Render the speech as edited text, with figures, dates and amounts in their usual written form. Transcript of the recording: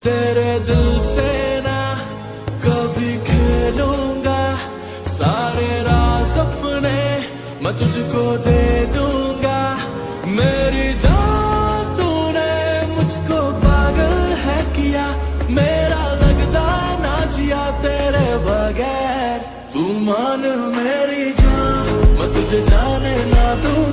तेरे दिल से ना कभी खेलूंगा, सारे राज अपने मैं तुझको दे दूंगा। मेरी जान तूने मुझको पागल है किया, मेरा लगता ना जिया तेरे बगैर। तू मान मेरी जान, मैं तुझे जाने ना दूं।